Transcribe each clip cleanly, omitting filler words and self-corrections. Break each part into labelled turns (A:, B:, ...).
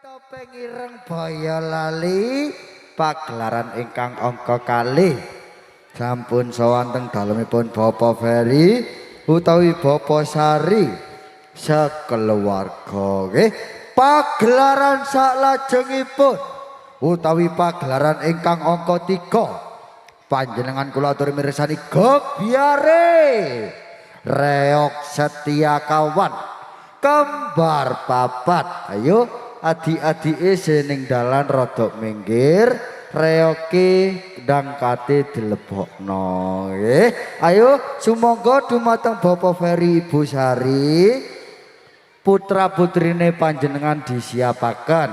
A: Topeng ireng Boyolali pagelaran ingkang angka kalih sampun sawanteng dalemipun Bapak Ferry utawi Bapak Sari sakeluarga nggih pagelaran salajengipun utawi pagelaran ingkang angka 3 panjenengan kula aturi mirsani Gebyare Reok Setiakawan kembar papat ayo adik-adike seneng dalan rodok minggir reoke dangkate dilebokno nggih ayo sumangga dumateng Bapak Ferry Ibu Sari putra putrine panjenengan disiapaken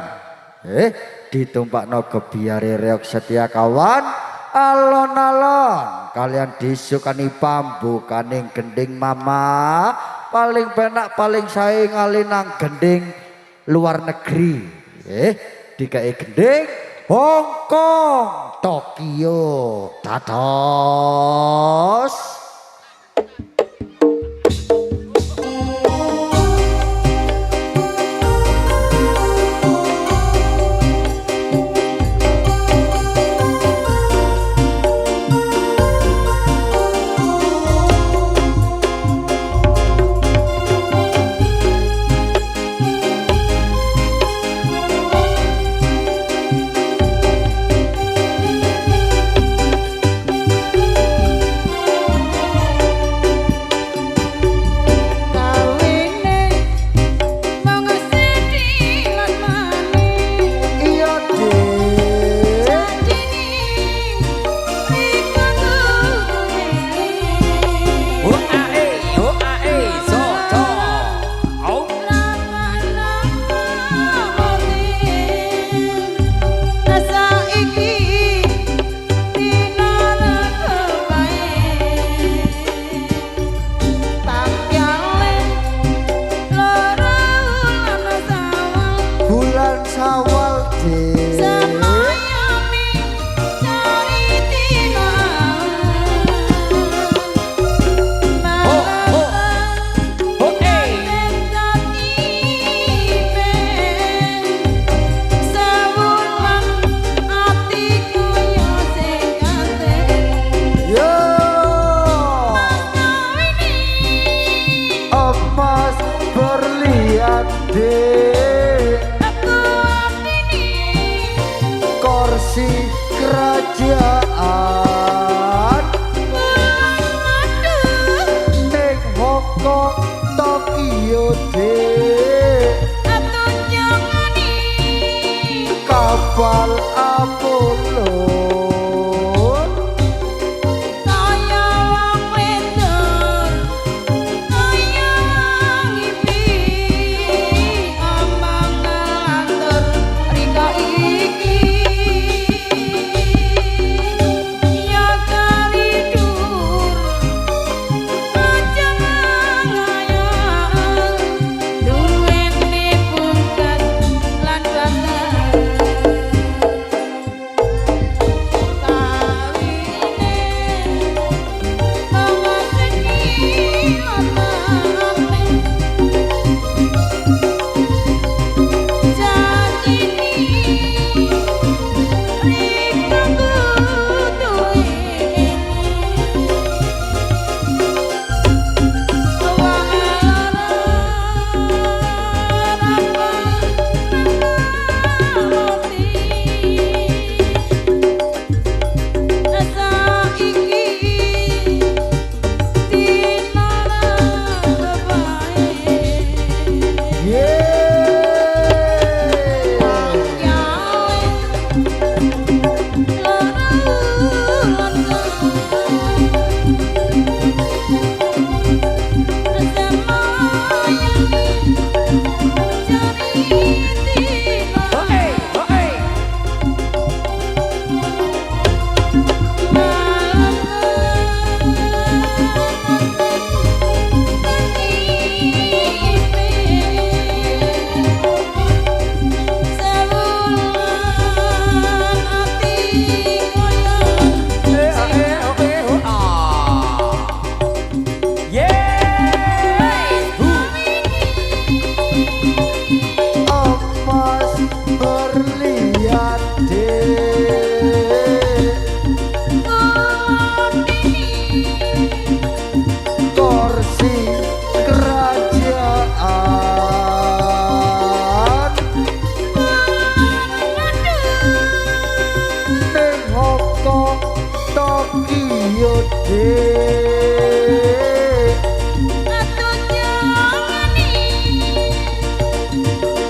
A: ditumpakno Gebyare Reok Setiakawan alon-alon kalian disukani pambukaning gending mama paling penak paling sae ngalinang gending luar negeri dikai gending Hong Kong Tokyo dados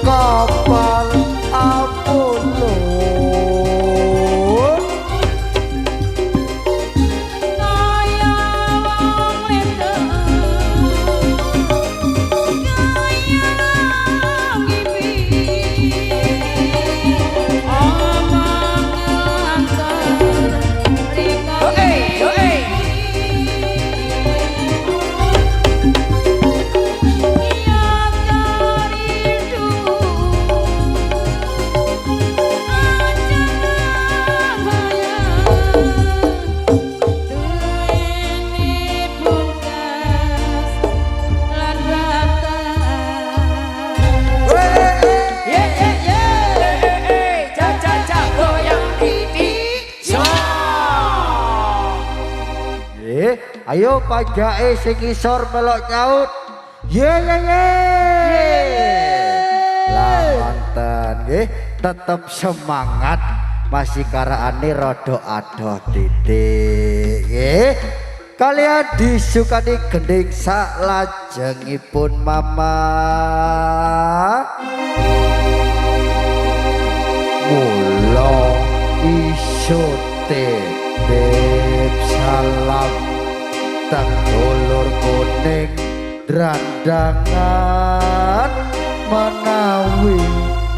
A: kapal Apollo
B: kaya wong wedok kaya ngipi omong antar rika
A: ayo pajake sing isor melok nyaut ye lah wonten nggih tetep semangat masih karaane rada adoh titik nggih kalian disukani gending salajengipun mama mula iso titip salam dulur kuning drandangan menawi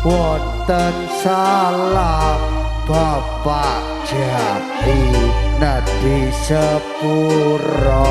A: wonten salah bapak jati nadi sepuro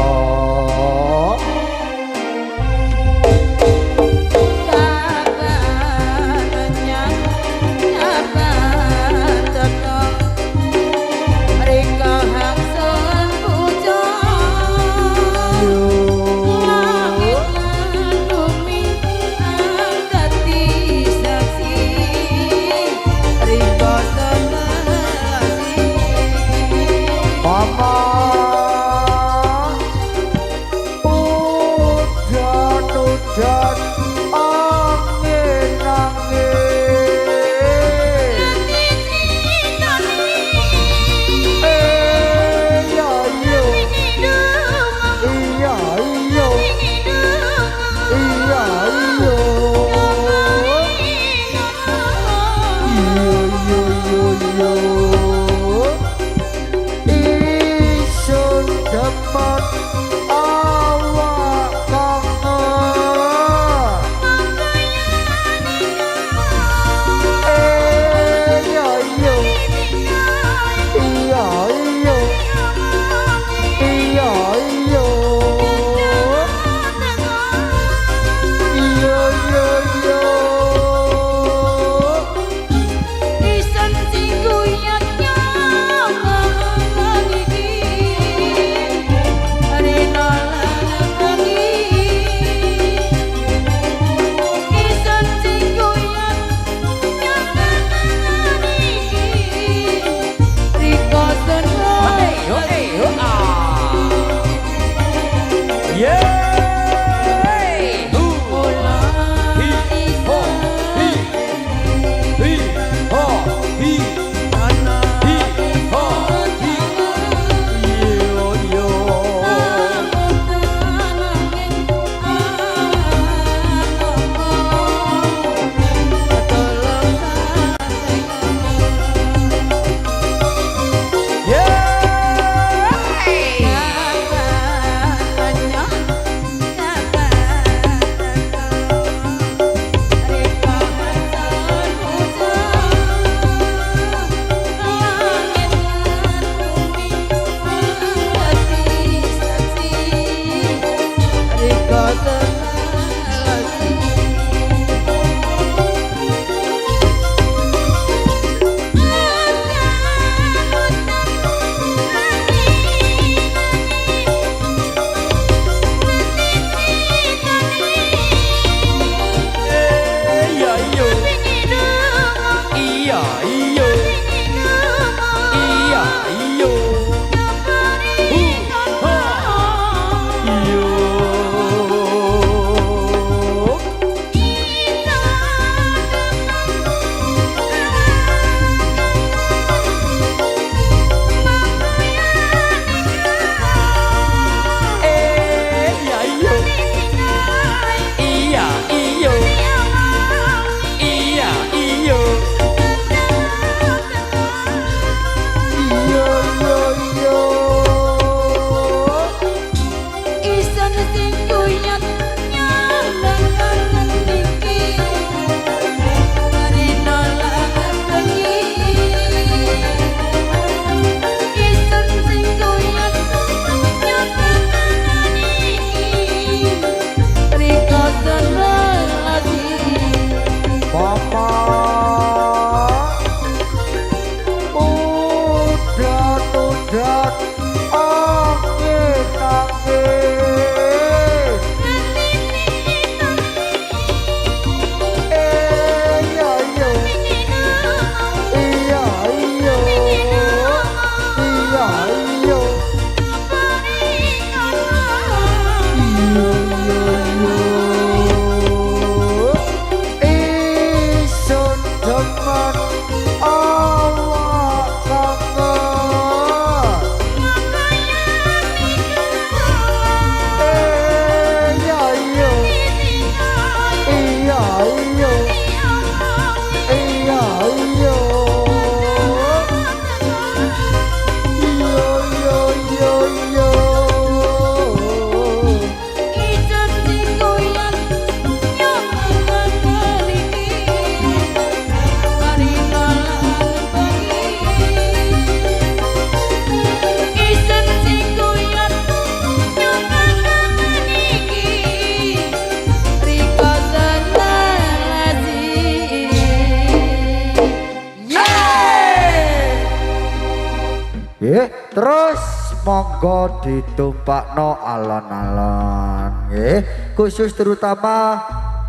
A: nggih. Terus monggo ditumpakno alon-alon nggih. Khusus terutama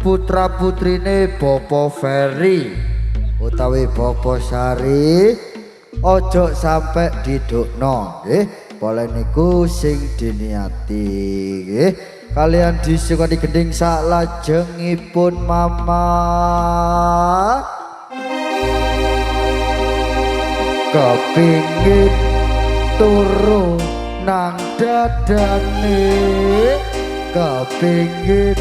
A: putra-putrine Bopo Ferry utawi Bopo Sari ojo sampai didukno nggih. Boleh niku sing diniati nggih. Kalian disukani gending sak lajengipun mama kepingin turu nang dadane kepingin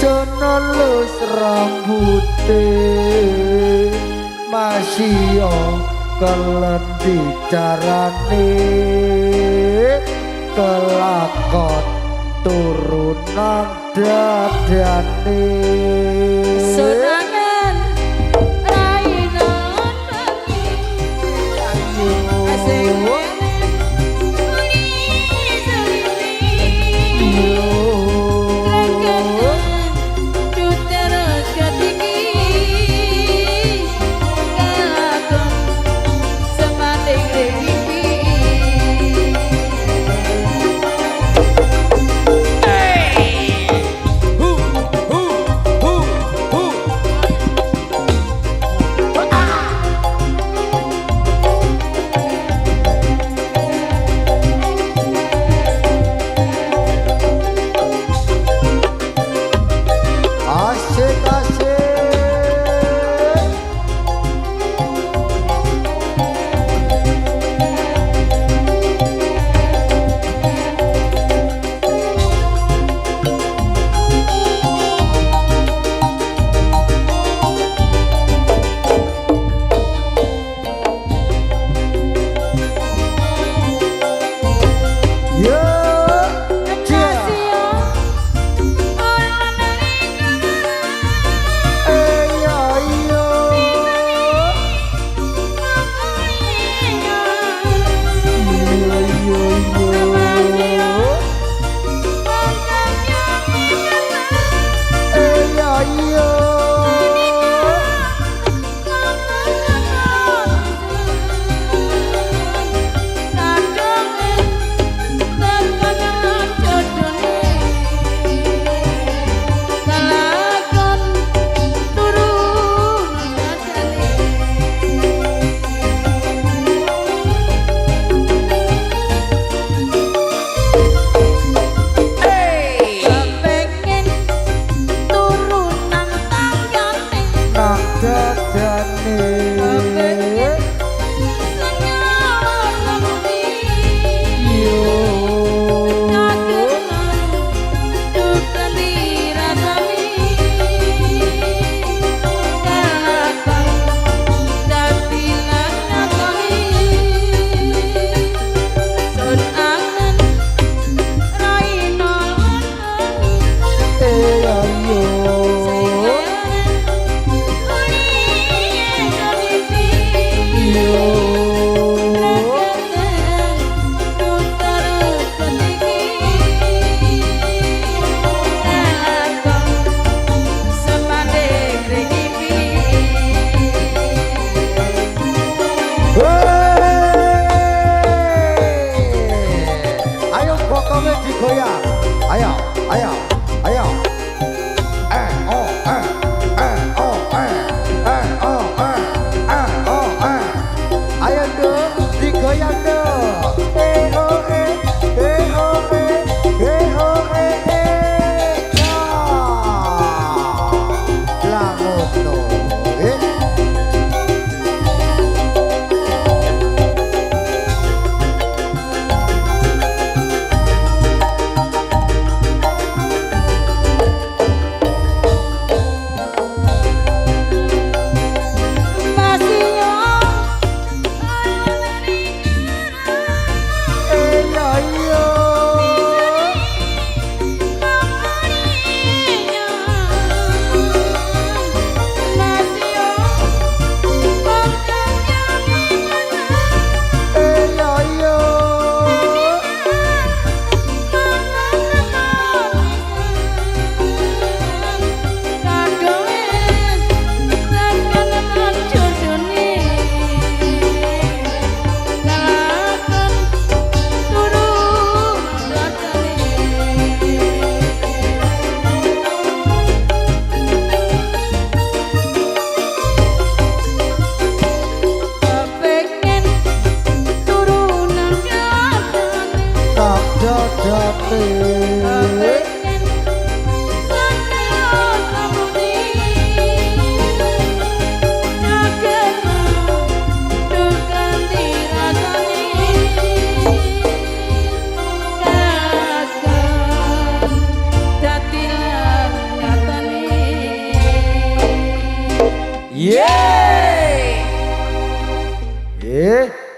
A: senelus rambute masih kelen bicarane kelakon turunan dadane
B: Sunangan rainan asing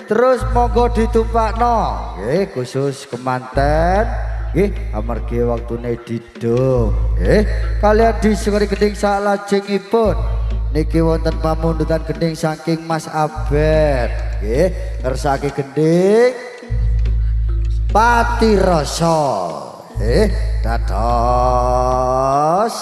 A: Terus monggo ditumpakno nggih khusus kemanten nggih amargi waktune didum nggih kalian disengeri gending salajengipun niki wonten pamundutan gending saking Mas Abed nggih kersake gending Pati Rasa dados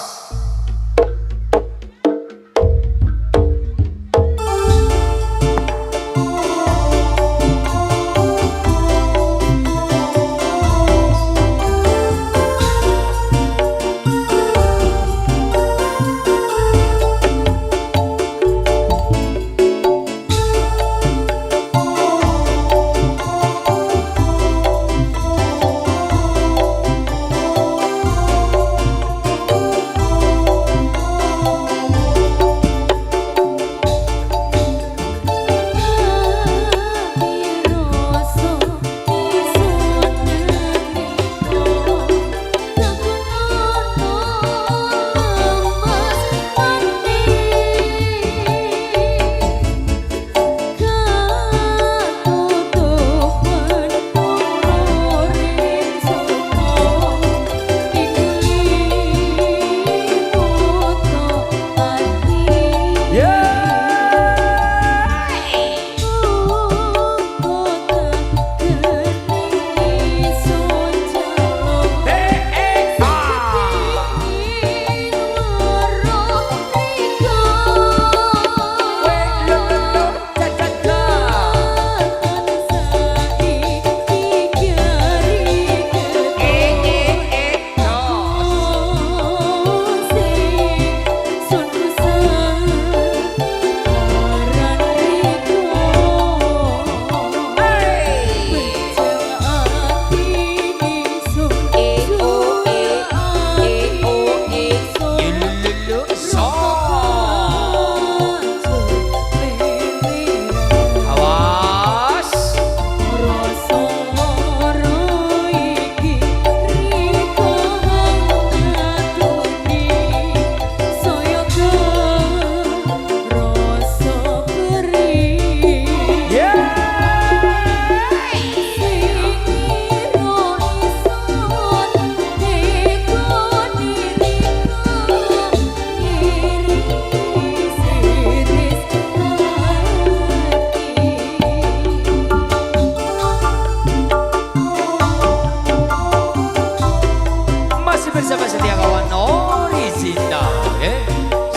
C: bersama setia kawan original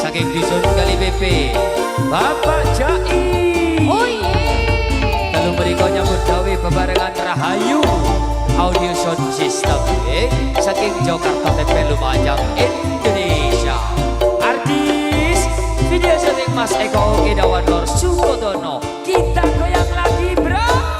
C: saking Dusun Kali BP Bapak Jai lalu berikut nyambut gawe bebarengan Rahayu audio sound system saking Jakarta TP Lumajang Indonesia artis video syuting Mas Eko Kedawan Lor Sukodono kita goyang lagi bro.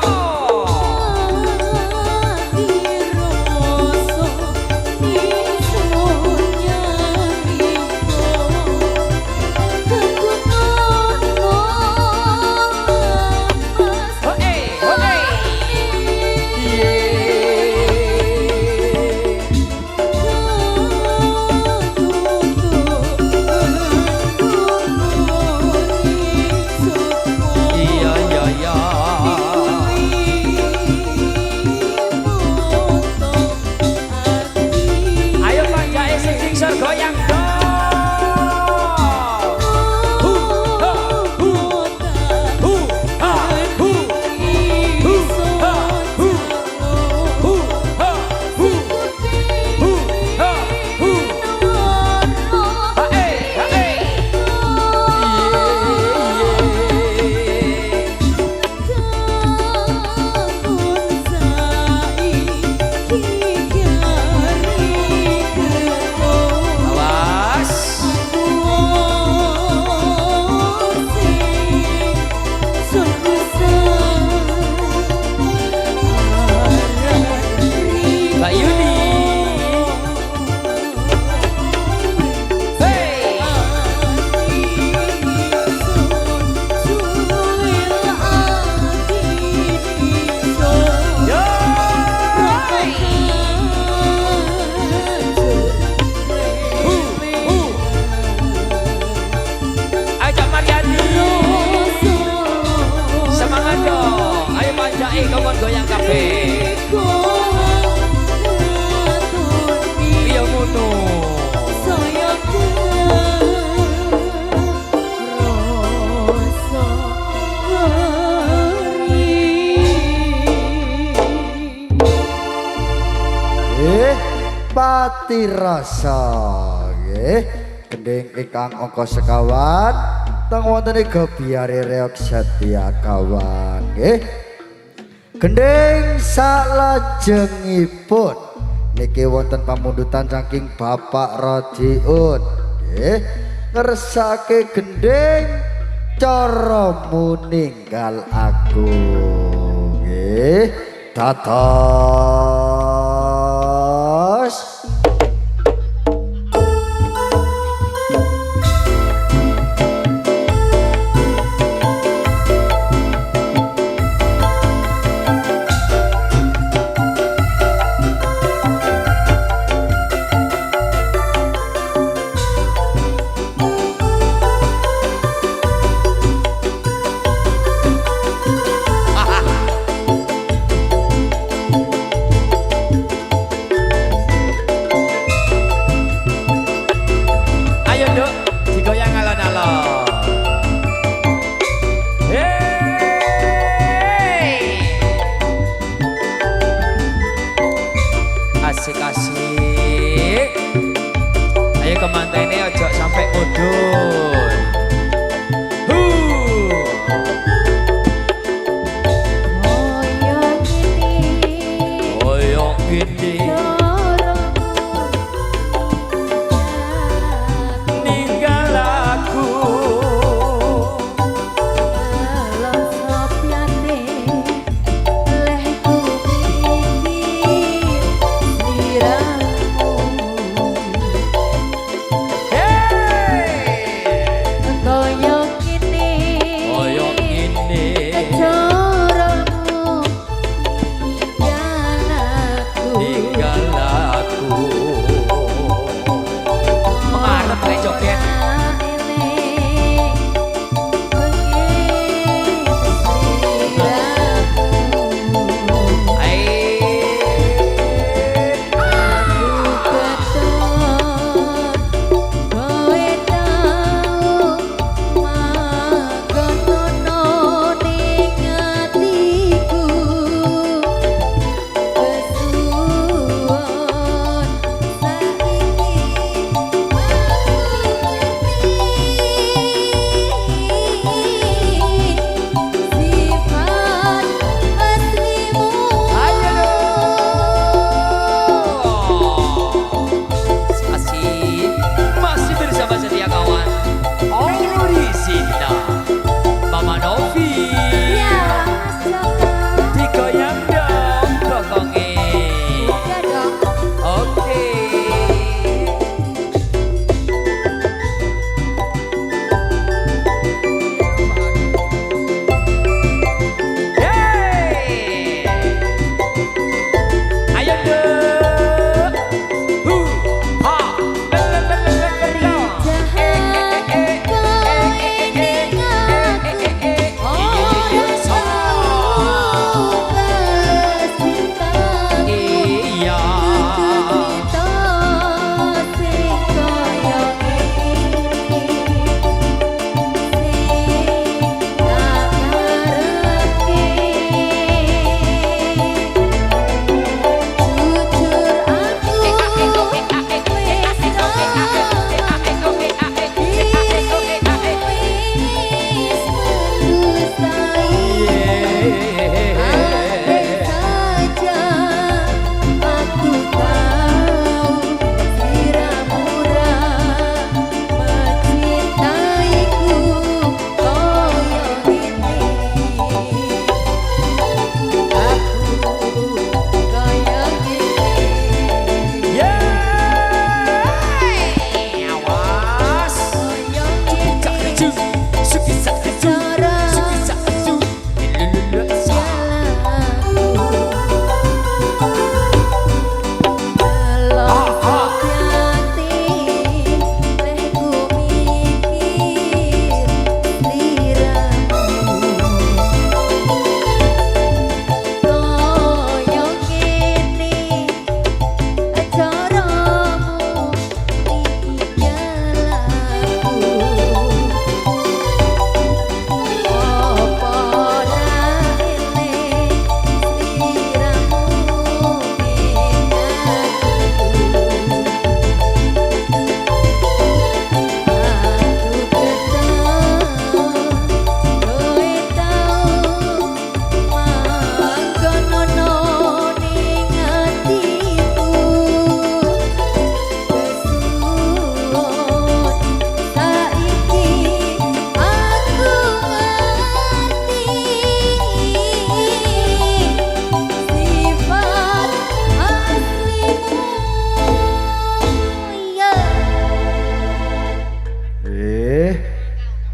A: pati rasa nggih gending ingkang angka sekawan teng wonten ing Gebyare Reog Setia kawan nggih gending salajengipun niki wonten pamundutan saking Bapak Radiun nggih ngersake gending cara muninggal aku nggih dados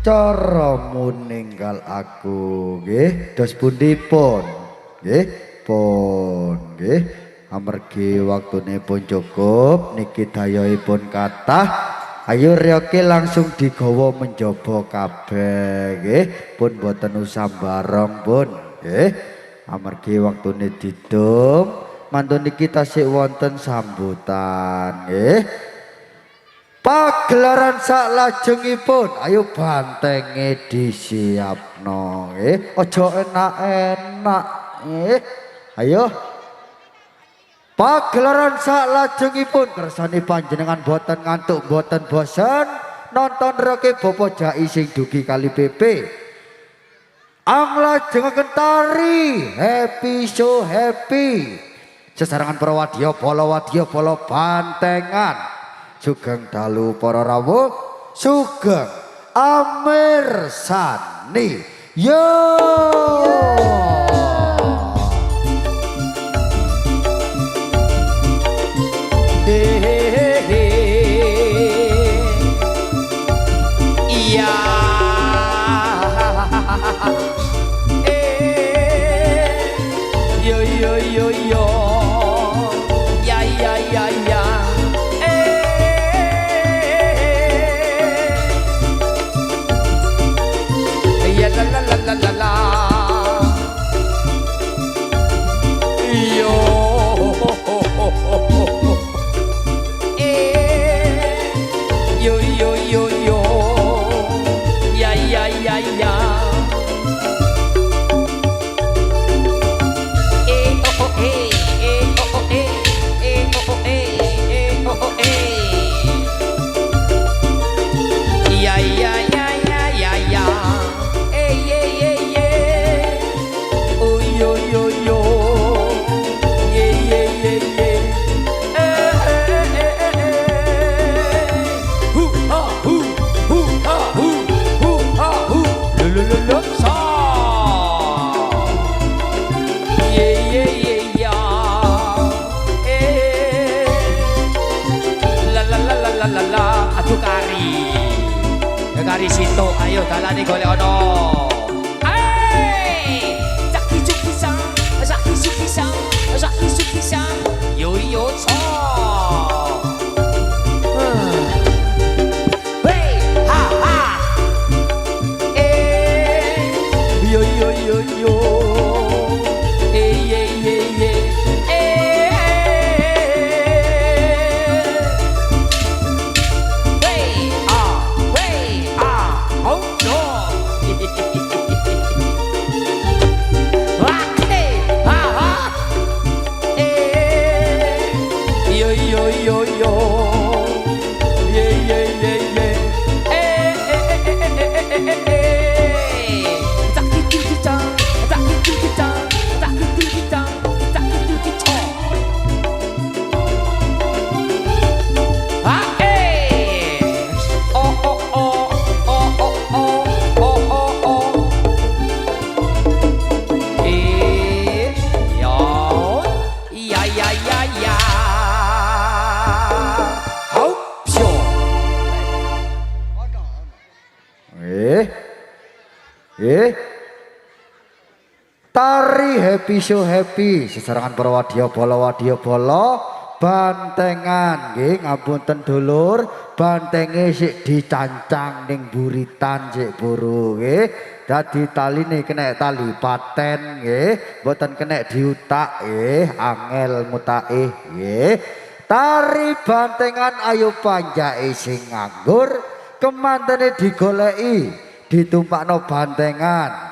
A: cara meninggal aku nggih dos pundipun nggih pun nggih amargi waktune pun cukup niki dayaipun kathah ayo ryoke langsung digawa menjaba kabeh nggih pun boten usah bareng pun nggih amargi waktune didum mantun niki tasih wonten sambutan nggih pagelaran saklajengipun ayo bantenge disiapno nggih aja enak-enak nggih ayo pagelaran saklajengipun kersane panjenengan boten ngantuk boten bosen nonton reke Bapak Jai sing dugi kali PP anglajengaken tari happy so happy sesarengan para wadya bala bantengan sugeng dalu para rawuh sugeng amirsani yo
C: iya yo yo yo yo ya ya ya ya ya la la la la la la yo yo yo yo yo ya ya ya ya oh oh oh oh oh oh oh ya ya ya ya ya ya ye ye ye oh yo yo yo ye ye ye ye hu ha hu ha hu ha hu lo lo lo sa ye ye ye ya la la la la la la la aduh kari ya kari situ ayo dalane golek ono zaki zuki sang zaki zuki sang zaki zuki sang yo yo cha hey ha ha yo yo yo yo ye ye ye oh no yo yo yo yo yeah yeah yeah yeah tak gitu kita tak gitu kita tak gitu kita tak gitu kita oh oh oh oh oh oh oh oh oh ya ya ya ya
A: tari happy so happy sesarengan para wadya bala bantengan nggih ngapunten dulur bantenge sik dicancang ning buritan sik buru nggih dadi taline kena tali paten nggih mboten kena diutak nggih angel mutake nggih tari bantengan ayo panjake sing nganggur kemantene digoleki ditumpakno bantengan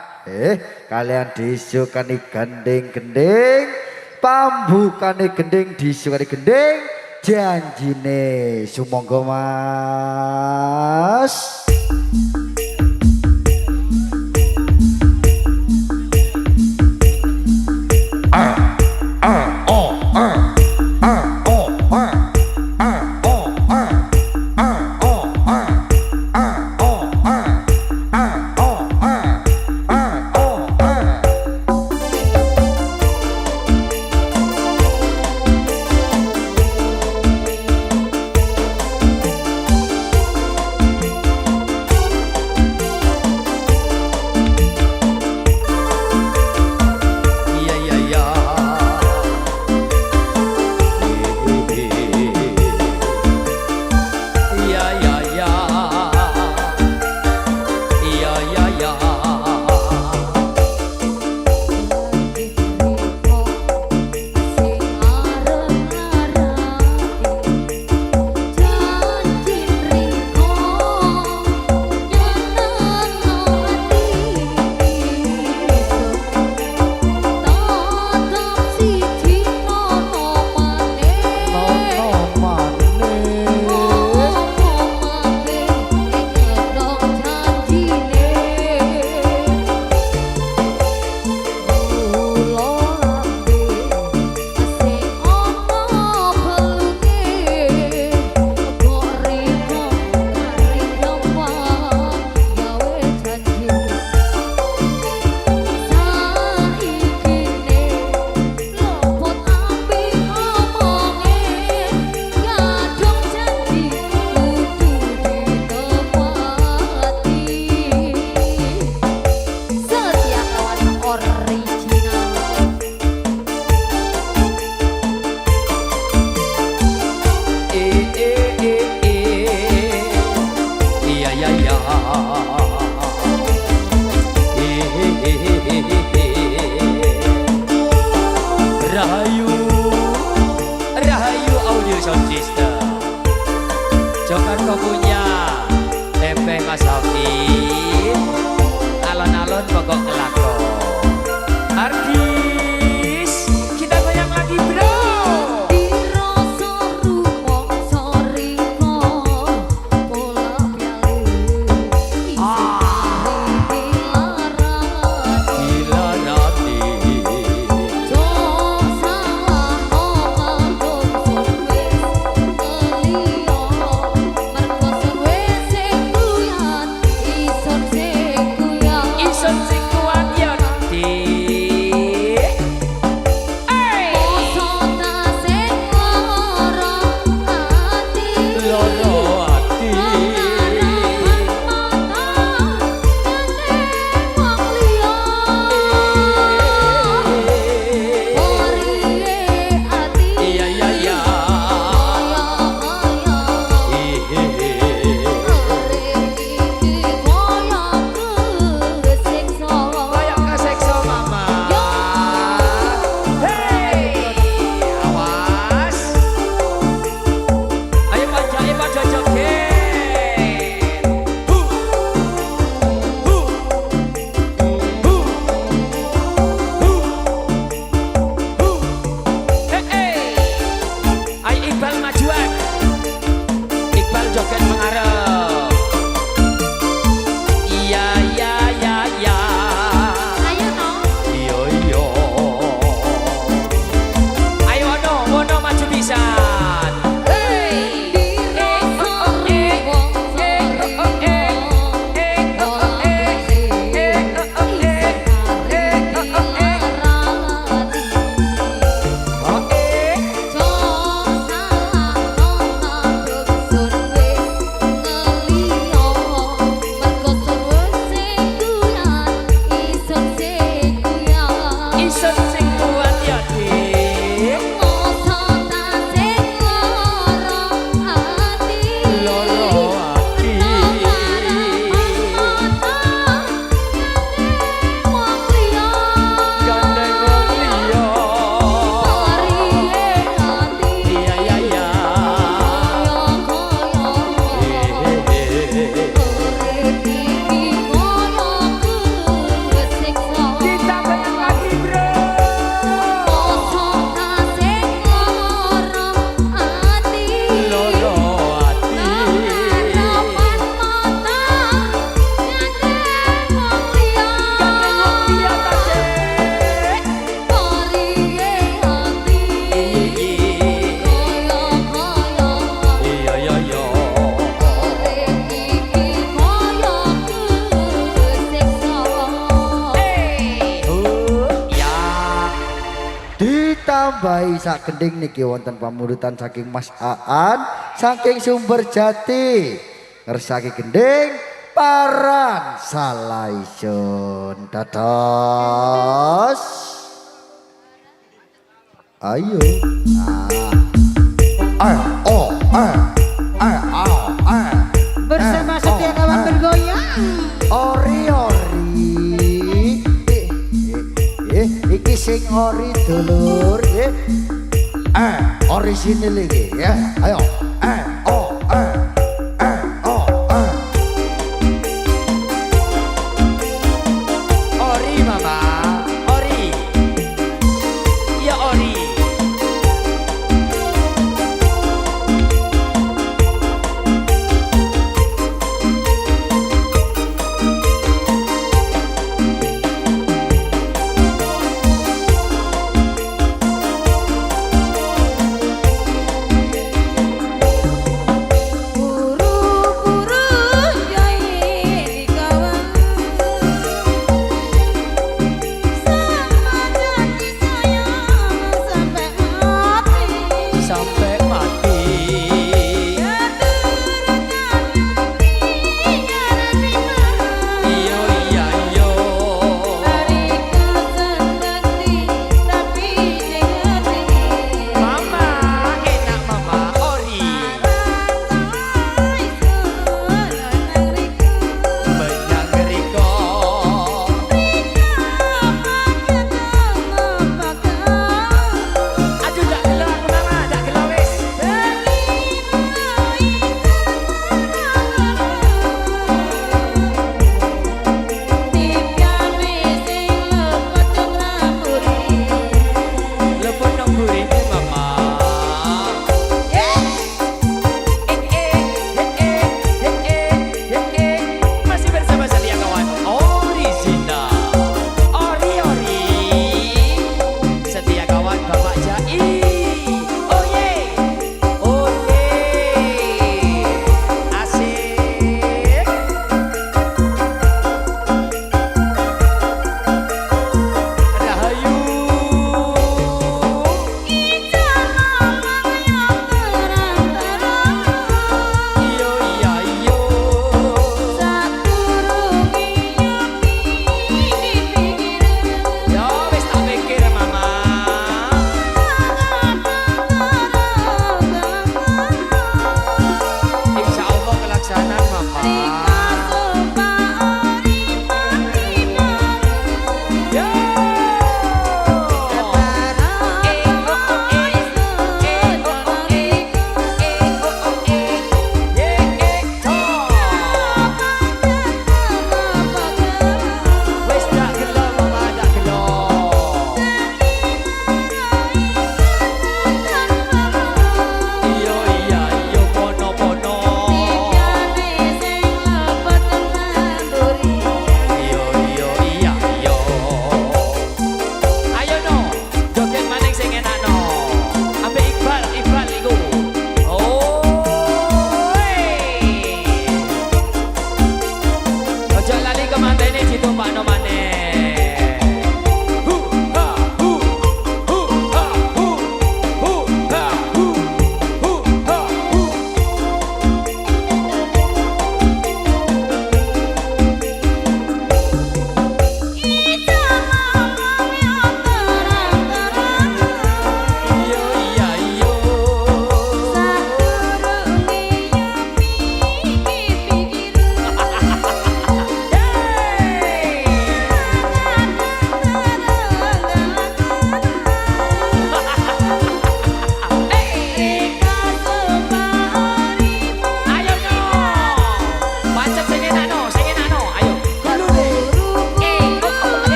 A: kalian disukani gending-gending pambukane gending disukani gending janjine sumangga Mas
C: kok kelakon. Artis, kita goyang lagi bro.
B: Dirasa rumangsa riko pola piale
C: Dilarati,
B: Jo salah omong sun wis keliyo mergo sun wis sing kuyan ison sing kuyan
C: ison sing kuat ya di.
B: Mosok tak sing lara ati
C: Loro hati. Iya iya iya. Kayak kesekso mama. Hey, awas. Ayo Pak joget. Hu. Hu. Hu. Hu. Hu. Hey, hey. Ayo Iqbal majuan. Iqbal joget mengarep. Iya iya iya iya. Iyo iyo. Ayo Wono maju pisan. Ison sing kuat ya Dik. Loro hati. Gandeng wong liya. Iya iya iya. Kita goyang lagi bro. Loro hati. Gandeng wong liya ta Dik. Iya iya iya. Ya.
A: Ditambahi sak gending niki wonten pamurutan saking Mas Aan saking Sumber Jati. Ngersaki gending paran salaisun dados. Ayo.
B: Bersama Setia Kawan bergoyang.
A: Ori ori. Iki sing ori dulur. Orisinil iki ya. Ayo.
C: Ori mama, ori. Ya ori.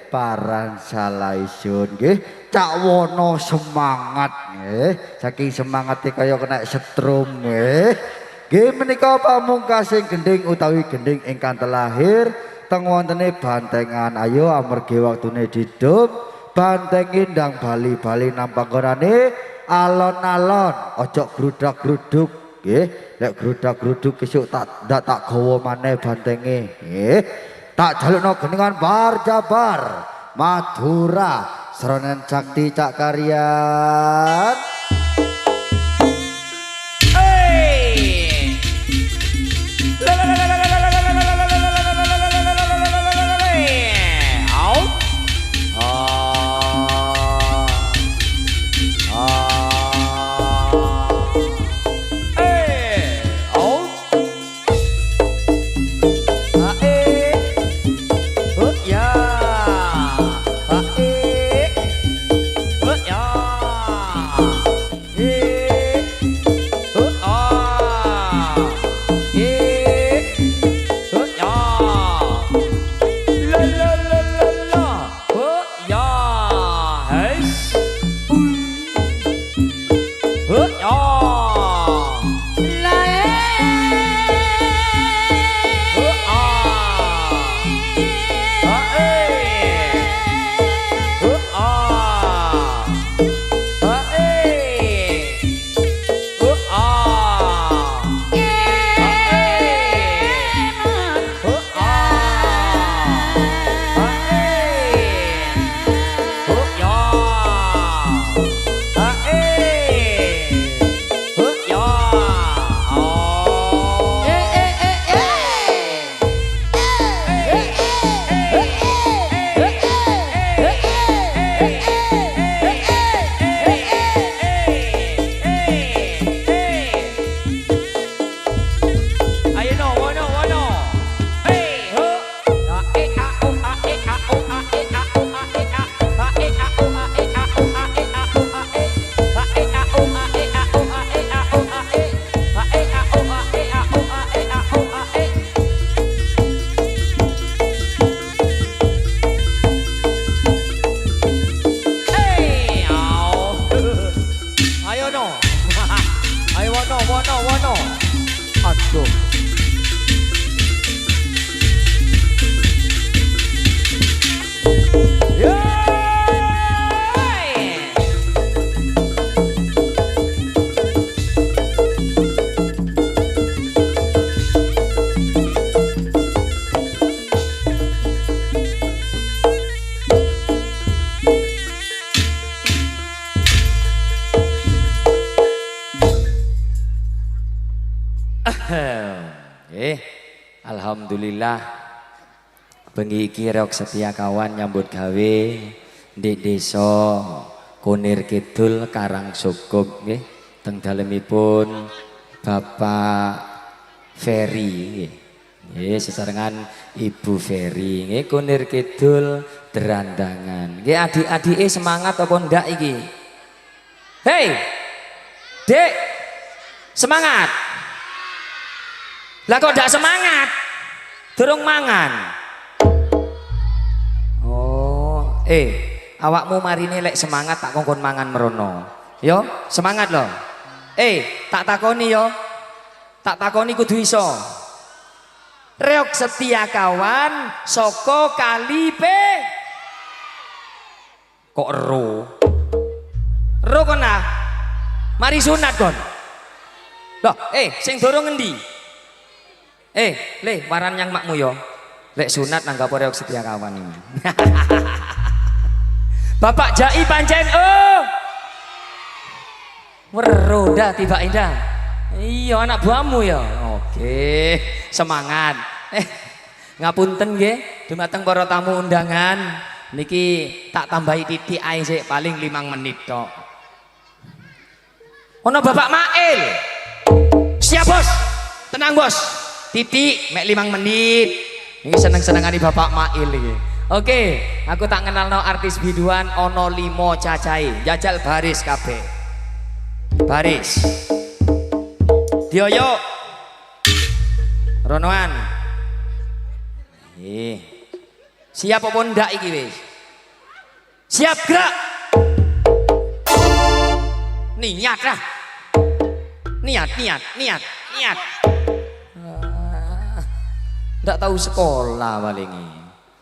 A: Paran salaisun nggih Cak Wono semangat nggih saking semangate kaya kena setrum nggih nggih menika pamungkasing gending utawi gending ingkang telahir teng wontene bantengan ayo amargi waktune didup banteng ndang bali-bali nang panggonane alon-alon ojo grudak-gruduk nggih lek grudak-gruduk esuk tak gawa maneh bantenge nggih tak jalukno geningan bar jabar Madura seronen cakti cak karyan
C: Wono.
A: Aduh.
C: Alhamdulillah bengi iki rok setia kawan nyambut gawe di desa Kunir Kidul Karang Sukup nggih teng dalemipun Bapak Ferry nggih sesarengan Ibu Ferry nggih Kunir Kidul Derandangan nggih adik-adike semangat apa ndak iki? Hei Dek semangat. Lah kok ndak semangat? Durung mangan. Awakmu marine lek semangat tak kongkon mangan merono. Yo, semangat loh. Tak takoni yo. Tak takoni kudu iso. Reok setia kawan soko kalipe. Kok ro? Ro kon ah. Mari sunat kon. Loh, sing dorong ngendi? Le, waran yang makmu yo. Lek sunat nanggap reok setia kawan ini. Bapak Jai pancen Meroda tiba indah. Iya anak buahmu ya. Oke, semangat. Ngapunten nggih, dumateng para tamu undangan. Niki tak tambahi titik ae sik paling 5 menit tok. Ono Bapak Mail. Siap bos. Tenang bos. Titik mek 5 menit. Ini seneng-senengani Bapak Mail iki. Oke, aku tak kenalno artis biduan ono 5 cacahe. Jajal baris kabeh. Baris Dioyo Ronoan siap apa ndak iki wis siap gerak niat lah niat ndak tahu sekolah paling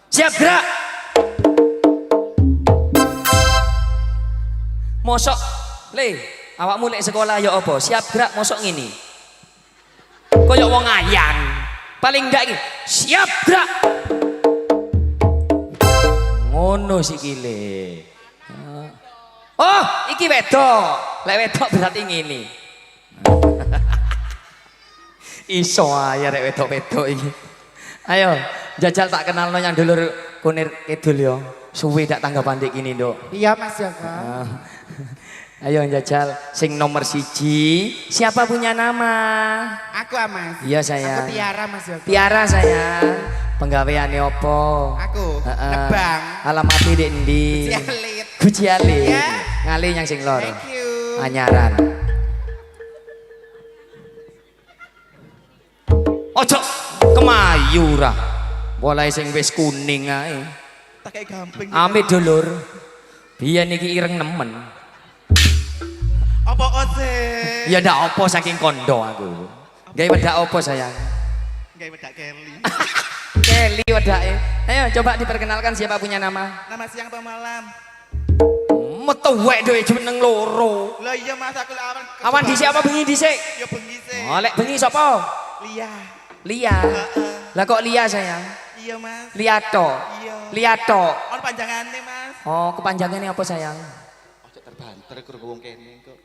C: siap gerak mosok le awakmu lek sekolah ya apa? Siap gerak mosok ngene. Koyok wong ayan. Paling ndak iki. Siap gerak. Ngono sikile. Oh, iki wedok. Lek wedok berarti ngene. Iso ae rek wedok-wedok iki. Ayo, jajal tak kenalno yang dulur kunir kidul yo. Suwe dak tanggapan dik ini, Nduk.
B: Iya Mas Jaka.
C: Ayo jajal sing nomor 1 siapa punya nama?
B: Aku Mas.
C: Iya sayang.
B: Aku Tiara Mas Jaka.
C: Tiara sayang. Penggaweane opo?
B: Aku nebang.
C: Alamat di endi?
B: Gucialit.
C: Gucialit.
B: Ya.
C: Ngali yang sing lor.
B: Thank you.
C: Anyaran. Ojo kemayu ra. Mulai sing wis kuning ae.
B: Tak kayak gampang.
C: Amit dulur. Biyen iki ireng nemen.
B: Apa ose?
C: Ya ndak opo saking kondo aku. Gawe wedak opo sayang?
B: Gawe wedak Kelly.
C: Kelly wedake. Ayo coba diperkenalkan siapa punya nama?
B: Nama siang apa malam?
C: Metuwek dhewe jeneng loro.
B: Lah iya Mas aku lawan.
C: Awan dhisik apa bengi dhisik?
B: Ya bengi sih.
C: Oh, lek bengi sapa?
B: Lia.
C: Lia. Lah kok Lia sayang?
B: Iya Mas.
C: Liato.
B: Iya.
C: Liato.
B: On panjangannya Mas.
C: Oh, kepanjangannya apa sayang?
B: Ojo terbanter karo wong kene kok.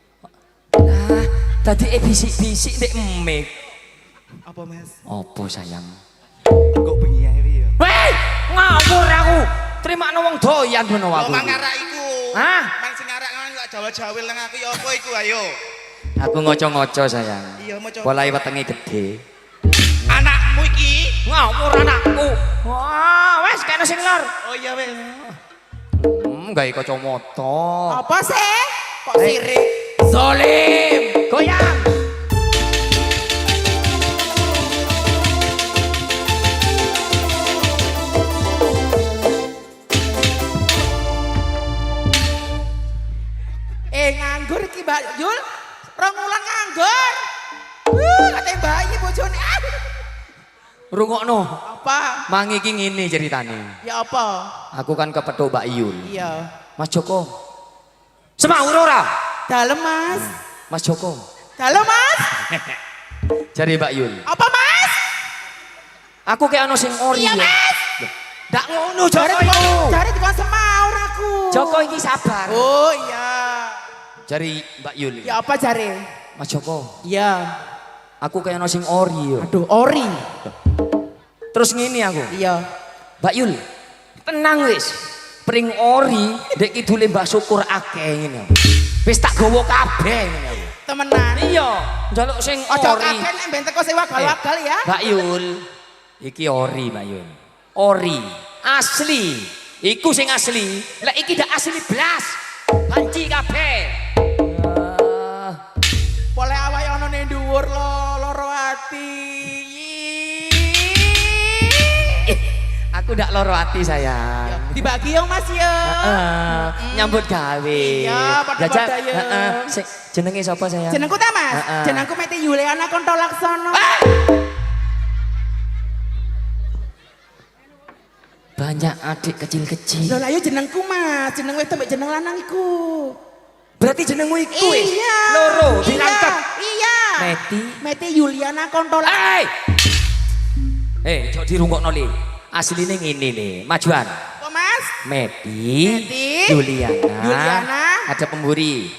C: Nah, tadi bisik-bisik ndek emik.
B: Apa Mas?
C: Apa sayang?
B: Kok bengi ae piye?
C: Hei, ngawur aku. Terima wong doyan ngono
B: Kok
C: aku.
B: mangarak iku?
C: Hah?
B: Man sing arak kan kok Jawa-Jawil nang aku ya apa iku ayo.
C: Aku ngoco-ngoco sayang.
B: Iya maca.
C: Polai wetenge gede.
B: Anakmu iki?
C: Ngawur anakku. Wah, wes kena sing lor.
B: Oh iya wes.
C: Gawe kacamata.
B: Apa sih? Kok sirik?
C: Zolim. Goyang.
B: Nganggur iki Mbak Yul. 2 wulan nganggur. Katanya bayi bojone.
C: Rungokno.
B: Apa?
C: Mangi iki ngene ceritane.
B: Ya apa?
C: Aku kan kepethuk Mbak Yul.
B: Iya.
C: Mas Joko. Semaur ora?
B: Dalem Mas.
C: Mas Joko.
B: Dalem Mas.
C: Jari Mbak Yul.
B: Apa Mas?
C: Aku kayak ono sing ori
B: Iya
C: ya.
B: Mas.
C: Ndak ngono Joko iku.
B: Jare dikon semaur aku.
C: Joko iki sabar.
B: Oh iya.
C: Jari Mbak Yul.
B: Ya apa jare?
C: Mas Joko.
B: Iya.
C: Aku kayak ono sing ori ya.
B: Aduh ori.
C: Terus ngene aku.
B: Iya.
C: Mbak Yul. Tenang wis. Pring ori ndek kidule Mbak Syukur akeh ngene. Wis tak gowo kabeh ngene aku.
B: Temenan.
C: Iya, njaluk sing
B: Ojo
C: ori.
B: kabeh nek ben teko sewa gal-gal ya.
C: Mbak Yul. Iki ori, Mbak Yul. Ori, asli. Iku sing asli. Lah iki ndak asli blas. Banci kabeh.
B: Boleh awake ana ning dhuwur loro ati.
C: Aku Aku ndak loro ati sayang.
B: Dibagi yo Mas ya.
C: Nyambut gawe.
B: Iya, padha-padha ya.
C: Sing jenenge sapa sayang?
B: Jenengku ta Mas? Jenengku Meti Yuliana Kontolaksono.
C: Banyak adik kecil-kecil.
B: Lho lah yo jenengku Mas, jeneng wedok mbek jeneng lanang iku.
C: Berarti jenengmu iku wis.
B: Iya.
C: Loro dirangkep.
B: Iya. Meti Yuliana Kontolaksono.
C: Jok dirungokno li. Asline ngene nih, majuan.
B: Kok Mas?
C: Meti, Yuliana, ada pemburi.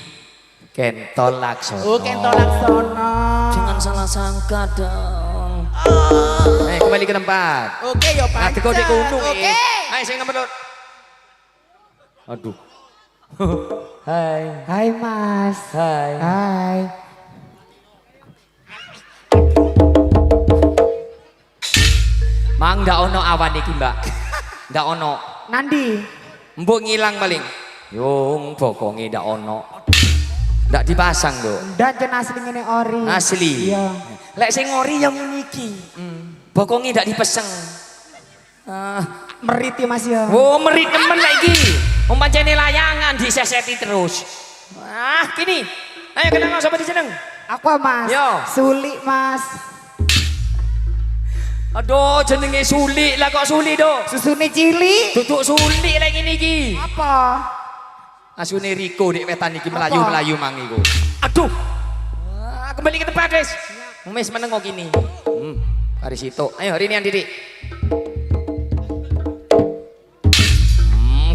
C: Kentol Laksono.
B: Oh, Kentol Laksono.
C: Jangan salah sangka dong. Kembali ke tempat.
B: Oke, yo Pak.
C: Nanti kau dikunung.
B: Oke.
C: Ayo saya nomor. Aduh. Hai.
D: Hai Mas.
C: Hai.
D: Hai.
C: Mang ndak ono awan iki, Mbak. Ndak ono.
D: Nandi.
C: Mbok ngilang paling. Yung bokonge ndak ono. Ndak dipasang, Nduk.
D: Dan jen asli ngene ori.
C: Asli.
D: Iya.
C: Lek sing ori yang ngene iki. Bokonge ndak dipeseng.
D: Merit ya Mas ya.
C: Oh, merit nemen lek iki. Wong pancene layangan diseseti terus. Kini. Ayo kenal sapa dijeneng?
D: Aku Mas.
C: Yo.
D: Sulik Mas.
C: Aduh, jenenge Sulik lah kok Sulik do.
D: Susune cilik.
C: Duduk Sulik lek ngene iki.
D: Apa?
C: Asune Riko dek wetan iki melayu-melayu mang iku. Aduh. Kembali ke tempat, Wis. Wis meneng kok kini. Kari situ. Ayo hari ini Didik.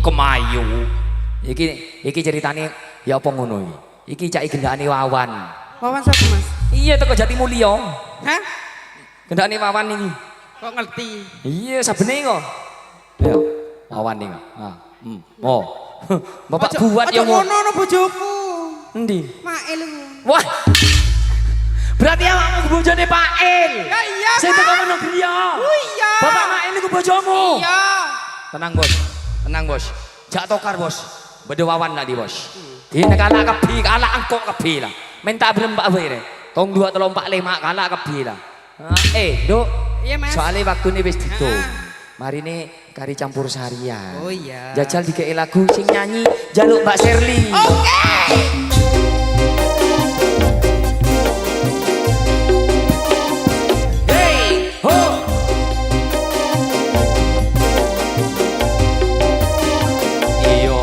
C: Kemayu. Iki ceritane ya apa ngono iki? Iki cak gendakane Wawan.
B: Wawan sapa Mas?
C: Iya teko Jatimulya.
B: Hah?
C: Gendakane Wawan iki.
B: Kok ngerti?
C: Iya sabene kok. Ya, Wawan iki. Oh. Bapak buat ya
B: ngono no bojoku.
C: Endi?
B: Mail.
C: Wah. Berarti awakmu bojone Pak El.
B: Ya iya.
C: Sing teko negeri ya.
B: Oh iya.
C: Bapak Mak El iku bojomu.
B: Iya.
C: Tenang, Bos. Tenang, Bos. Jak tokar, Bos. Bede Wawan nak di, Bos. Dene kalak kebi, kalak angkok kebi lah. Minta berempat wae. Tong 2 3 4 5 kalak kebi lah. Nduk.
B: Iya, Mas.
C: Soale waktune wis ditung. Marine kari campur sarian.
B: Oh iya.
C: Jajal dikei lagu sing nyanyi jaluk Mbak Sherly.
B: Oke.
C: Hey, ho. Iyo.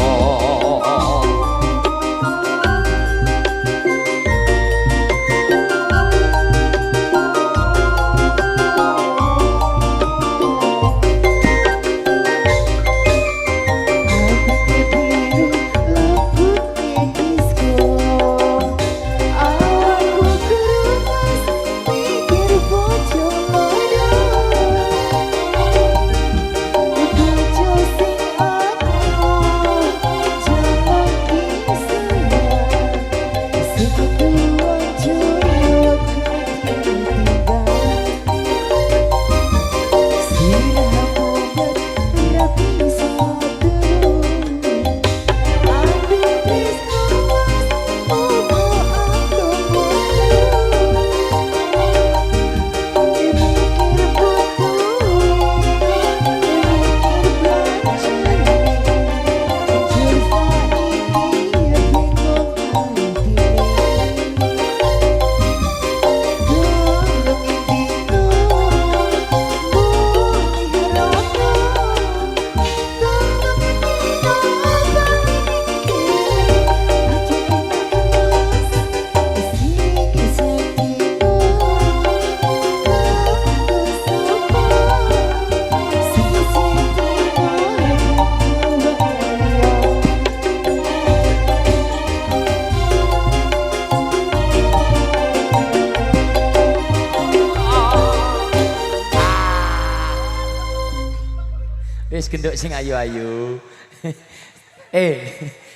C: Wis genduk sing ayu-ayu.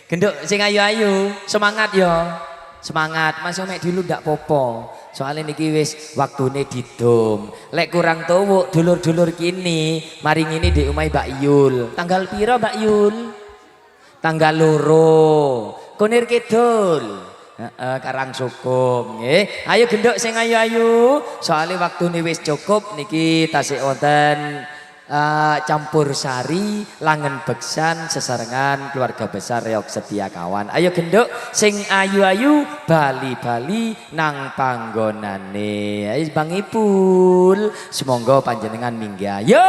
C: Genduk sing ayu-ayu, semangat ya. Semangat, Mas mek dulu ndak popo. Soalnya niki wis waktune didum. Lek kurang tuwuk dulur-dulur kini, mari ngene di omahe Mbak Yul. Tanggal piro Mbak Yul? Tanggal 2. Kunir Kidul. Karang Sukum nggih. Ayo genduk sing ayu-ayu. Soalnya waktune wis cukup niki tasik wonten campur sari, langen beksan, sesarengan keluarga besar Reok Setia Kawan. Ayo genduk sing ayu-ayu bali-bali nang panggonane. Ayo Bang Ipul, semonggo panjenengan minggah. Yo!